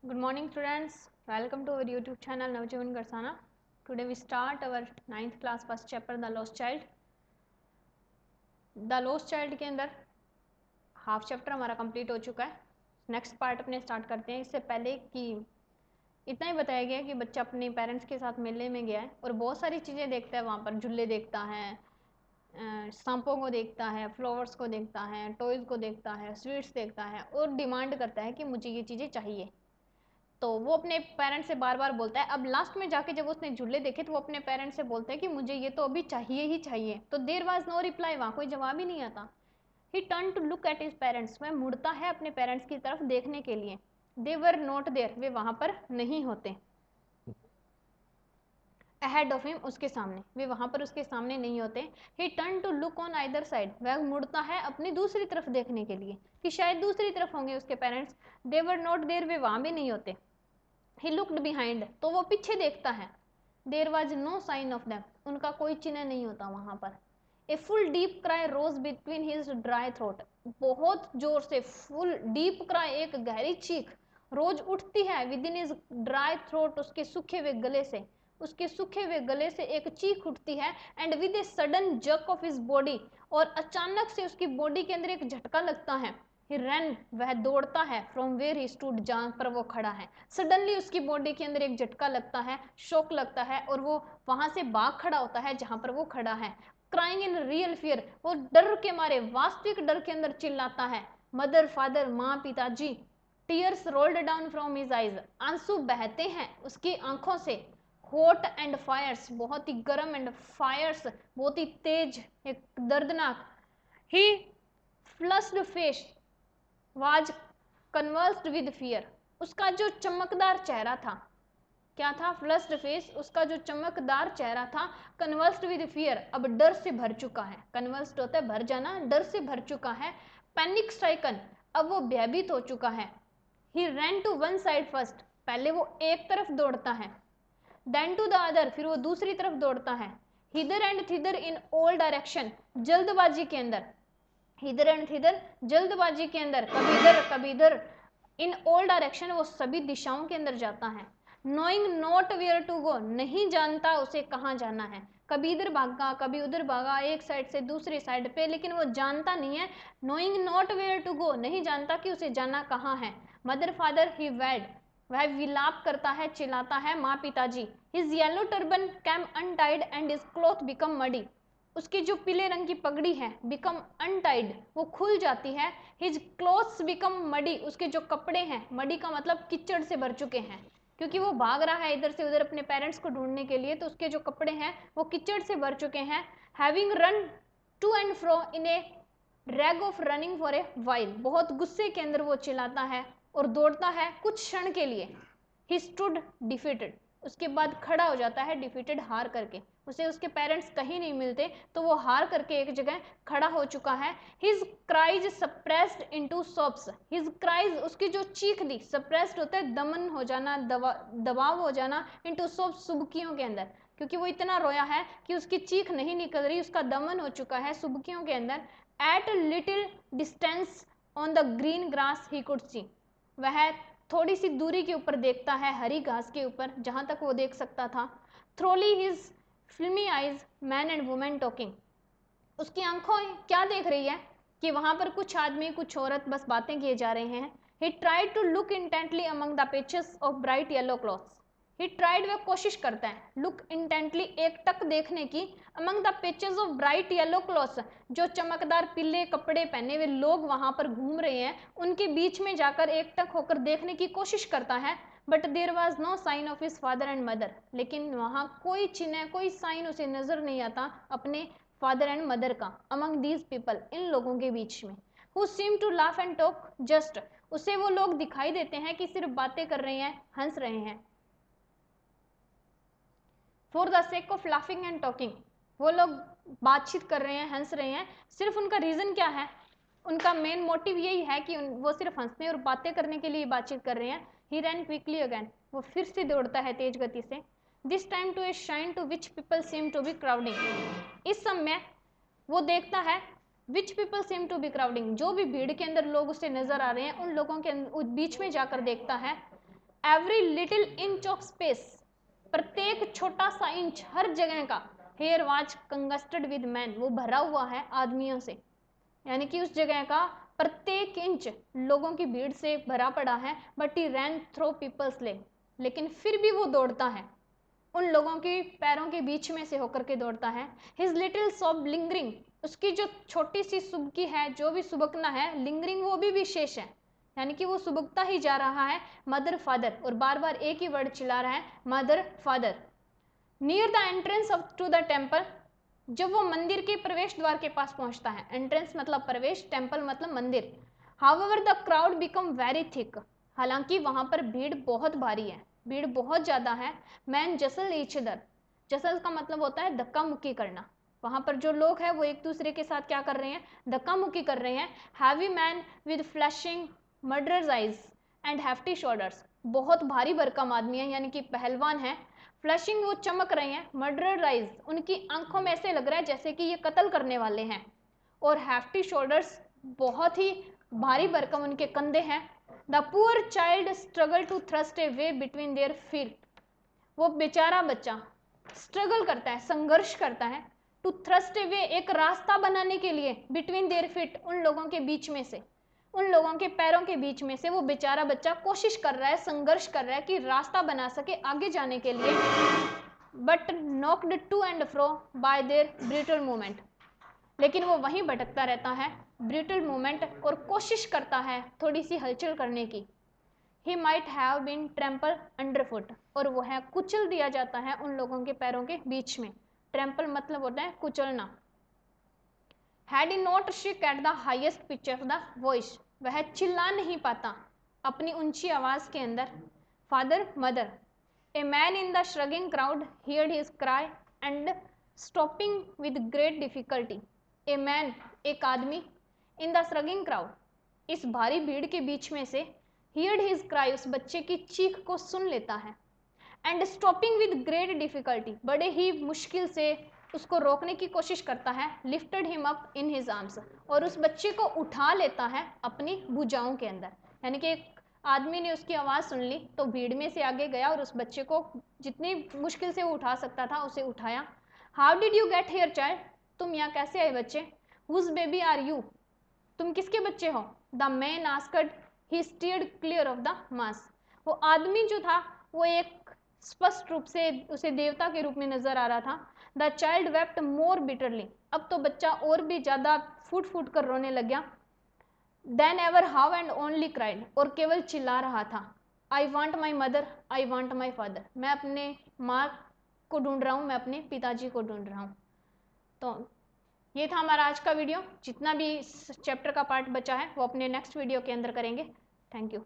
Good morning students, welcome to our YouTube channel Navjeevan Garsana. Today we start our 9th class first chapter The Lost Child. The Lost Child के अंदर half chapter हमारा complete हो चुका है. Next part अपने start करते हैं. इससे पहले कि इतना ही बताया गया कि बच्चा अपने पेरेंट्स के साथ मेले में गया है और बहुत सारी चीज़ें देखता है. वहाँ पर झूले देखता है, सांपों को देखता है, फ्लावर्स को देखता है, टॉयज़ को देखता है, स्वीट्स देखता है और डिमांड करता है कि मुझे ये चीज़ें चाहिए. तो वो अपने पेरेंट्स से बार बार बोलता है. अब लास्ट में जाके जब उसने झूले देखे तो वो अपने पेरेंट्स से बोलता है कि मुझे ये तो अभी चाहिए ही चाहिए. तो देयर वाज नो रिप्लाई, वहाँ कोई जवाब ही नहीं आता. He turn to look at his parents, वह मुड़ता है अपने पेरेंट्स की तरफ देखने के लिए. दे वर नॉट देयर, वे वहाँ पर नहीं होते. अहेड ऑफ हिम, उसके सामने, वे वहाँ पर उसके सामने नहीं होते. He turn to look on either side, वह मुड़ता है अपनी दूसरी तरफ देखने के लिए कि शायद दूसरी तरफ होंगे उसके parents. They were not there, वे वहाँ भी नहीं होते. He looked behind, तो वो पीछे देखता है. There was no sign of them, उनका कोई चिन्ह नहीं होता वहाँ पर. A full deep cry rose between his dry throat, बहुत जोर से full deep cry, एक गहरी चीख रोज उठती है within his dry throat, उसके सूखे हुए गले से, उसके सूखे हुए गले से एक चीख उठती है. And with a sudden jerk of his body, और अचानक से उसकी बॉडी के अंदर एक झटका लगता है. He ran, वह दौड़ता है. From where he stood, जहाँ पर वो खड़ा है. सडनली उसकी बॉडी के अंदर एक झटका लगता है, शॉक लगता है और वो वहां से भाग खड़ा होता है जहां पर वो खड़ा है. क्राइंग इन रियल फियर, वो डर के मारे, वास्तविक डर के अंदर चिल्लाता है. मदर, फादर, माँ, पिताजी. Tears rolled down from his eyes, आंसू बहते हैं उसकी आंखों से. हॉट एंड फायर्स, बहुत ही गर्म, एंड फायर्स, बहुत ही तेज, एक दर्दनाक. He flushed face was convulsed with fear, उसका जो चमकदार चेहरा था, क्या था? फ्लस्ड फेस, उसका जो चमकदार चेहरा था. कन्वर्स्ड विद फियर, अब डर से भर चुका है. कन्वर्स्ड होता है भर जाना, डर से भर चुका है. पैनिक स्ट्राइकन, अब वो भयभीत हो चुका है. He ran to one side first, पहले वो एक तरफ दौड़ता है. देन टू द अदर, फिर वो दूसरी तरफ दौड़ता है. Hither and thither in all direction, जल्दबाजी के अंदर. इधर एंड इधर, जल्दबाजी के अंदर, कभी इधर कभी इधर. इन ऑल डायरेक्शन, वो सभी दिशाओं के अंदर जाता है. Knowing not where to go, नहीं जानता उसे कहाँ जाना है. कभी इधर भागा, कभी उधर भागा, एक साइड से दूसरी साइड पे, लेकिन वो जानता नहीं है. Knowing not where to go, नहीं जानता कि उसे जाना कहाँ है. मदर, फादर, ही वेड, वह विलाप करता है, चिल्लाता है. माँ, पिताजी. His yellow turban came untied and his cloth become muddy, उसकी जो पीले रंग की पगड़ी है, बिकम अनटाइड, वो खुल जाती है. हिज क्लोथ्स बिकम मडी, उसके जो कपड़े हैं, मडी का मतलब कीचड़ से भर चुके हैं, क्योंकि वो भाग रहा है इधर से उधर अपने पेरेंट्स को ढूंढने के लिए, तो उसके जो कपड़े हैं वो कीचड़ से भर चुके हैं. Having run to and fro in a rage of running for a while, बहुत गुस्से के अंदर वो चिल्लाता है और दौड़ता है कुछ क्षण के लिए. ही स्टूड डिफीटेड, उसके बाद खड़ा हो जाता है. डिफीटेड, हार करके. उसे उसके पेरेंट्स कहीं नहीं मिलते, तो वो हार करके एक जगह खड़ा हो चुका है. His cries suppressed into sobs, his cries, उसकी जो चीख थी, सप्रेस्ड होता है दमन हो जाना, दबाव हो जाना, इनटू सोब्स, सुबकियों के अंदर, क्योंकि वो इतना रोया है कि उसकी चीख नहीं निकल रही, उसका दमन हो चुका है सुबकियों के अंदर. At little distance on the green grass he could see, वह थोड़ी सी दूरी के ऊपर देखता है, हरी घास के ऊपर, जहां तक वो देख सकता था. थ्रोली हिज फिल्मी eyes, man and women talking, उसकी आंखों क्या देख रही है कि वहां पर कुछ आदमी, कुछ औरत बस बातें किए जा रहे हैं. He tried to look intently among the patches of bright yellow clothes, he tried, वह कोशिश करता है, लुक इंटेंटली, एक टक देखने की, among the patches of bright yellow clothes, जो चमकदार पीले कपड़े पहने हुए लोग वहां पर घूम रहे हैं, उनके बीच में जाकर एक टक होकर देखने की कोशिश करता है. But there was no sign of his father and mother, लेकिन वहां कोई चिन्ह, कोई साइन उसे नजर नहीं आता अपने फादर एंड मदर का. अमंग दीज पीपल, इन लोगों के बीच में. Who seem to laugh and talk just, उसे वो लोग दिखाई देते हैं कि सिर्फ बातें कर रहे हैं, हंस रहे हैं. For the sake of laughing and talking, वो लोग बातचीत कर रहे हैं, हंस रहे हैं, सिर्फ उनका रीजन क्या है, उनका मेन मोटिव यही है कि वो सिर्फ हंसने और बातें करने के लिए बातचीत कर रहे हैं. ही रैन क्विकली अगैन, वो फिर से दौड़ता है तेज गति से. This time to a shine to which people seem to be crowding, इस समय वो देखता है which people seem to be crowding, जो भी भीड़ के अंदर लोग उसे नजर आ रहे हैं, उन लोगों के बीच में जाकर देखता है. Every little inch of space, प्रत्येक छोटा सा इंच, हर जगह का, हेयर वाज कंगस्टेड विद मैन, वो भरा हुआ है आदमियों से, यानी कि उस जगह का प्रत्येक इंच लोगों की भीड़ से भरा पड़ा है। But he ran through people's leg, लेकिन फिर भी वो दौड़ता है, उन लोगों के पैरों के बीच में से होकर के दौड़ता है। हिज लिटिल सॉब लिंगरिंग, उसकी जो छोटी सी सुबकी है, जो भी सुबकना है, लिंगरिंग वो भी विशेष है, यानी कि वो सुबकता ही जा रहा है। मदर फादर, और बार बार एक ही वर्ड चिल्ला रहा है, mother father. Near the entrance of to the temple, जब वो मंदिर के प्रवेश द्वार के पास पहुंचता है, एंट्रेंस मतलब प्रवेश, टेम्पल मतलब मंदिर। However the crowd become very thick, हालांकि वहां पर भीड़ बहुत भारी है, भीड़ बहुत ज्यादा है। मैन जसल ईच अदर, जसल का मतलब होता है धक्का मुक्की करना, वहां पर जो लोग हैं वो एक दूसरे के साथ क्या कर रहे हैं, धक्का मुक्की कर रहे हैं। Heavy man with flashing murderers eyes and hefty shoulders, बहुत भारी भरकम आदमी है, यानी कि पहलवान है। फ्लैशिंग, वो चमक रहे हैं। मर्डरर आइज, उनकी आंखों में ऐसे लग रहा है जैसे कि ये कत्ल करने वाले हैं। और हैफ्टी शोल्डर्स, बहुत ही भारी भरकम उनके कंधे हैं। The poor child struggle to thrust a way between their feet, वो बेचारा बच्चा स्ट्रगल करता है, संघर्ष करता है। टू थ्रस्ट ए वे, एक रास्ता बनाने के लिए, बिटवीन देयर फीट, उन लोगों के बीच में से, उन लोगों के पैरों के बीच में से वो बेचारा बच्चा कोशिश कर रहा है, संघर्ष कर रहा है कि रास्ता बना सके आगे जाने के लिए। But knocked to and fro by their brutal movement, लेकिन वो वहीं भटकता रहता है, ब्रूटल मूवमेंट, और कोशिश करता है थोड़ी सी हलचल करने की। He might have been trample under foot, और वो है कुचल दिया जाता है उन लोगों के पैरों के बीच में। ट्रैम्पल मतलब होता है कुचलना। हैड ही नॉट शिक at the highest pitch of the voice, वह चिल्ला नहीं पाता अपनी ऊंची आवाज के अंदर। Father mother, a man in the shrugging crowd heard his cry and stopping with great difficulty. A man, एक आदमी, इन द श्रगिंग क्राउड, इस भारी भीड़ के बीच में से, हियर्ड हिज क्राई, उस बच्चे की चीख को सुन लेता है। And stopping with great difficulty, बड़े ही मुश्किल से उसको रोकने की कोशिश करता है। Lifted him up in his arms, और उस बच्चे को उठा लेता है अपनी भुजाओं के अंदर, यानी कि एक आदमी ने उसकी आवाज़ सुन ली तो भीड़ में से आगे गया और उस बच्चे को जितनी मुश्किल से वो उठा सकता था उसे उठाया। How did you get here child, तुम यहाँ कैसे आए बच्चे। हुज बेबी आर यू, तुम किसके बच्चे हो। The man asked, he steered clear of the mass, वो आदमी जो था वो एक स्पष्ट रूप से उसे देवता के रूप में नजर आ रहा था। The child wept more bitterly, अब तो बच्चा और भी ज्यादा फूट फूट कर रोने लग गया। Then ever how and only cried, और केवल चिल्ला रहा था, I want my mother, I want my father, मैं अपने माँ को ढूंढ रहा हूँ, मैं अपने पिताजी को ढूंढ रहा हूँ। तो ये था हमारा आज का वीडियो। जितना भी चैप्टर का पार्ट बचा है वो अपने नेक्स्ट वीडियो के अंदर करेंगे। Thank you.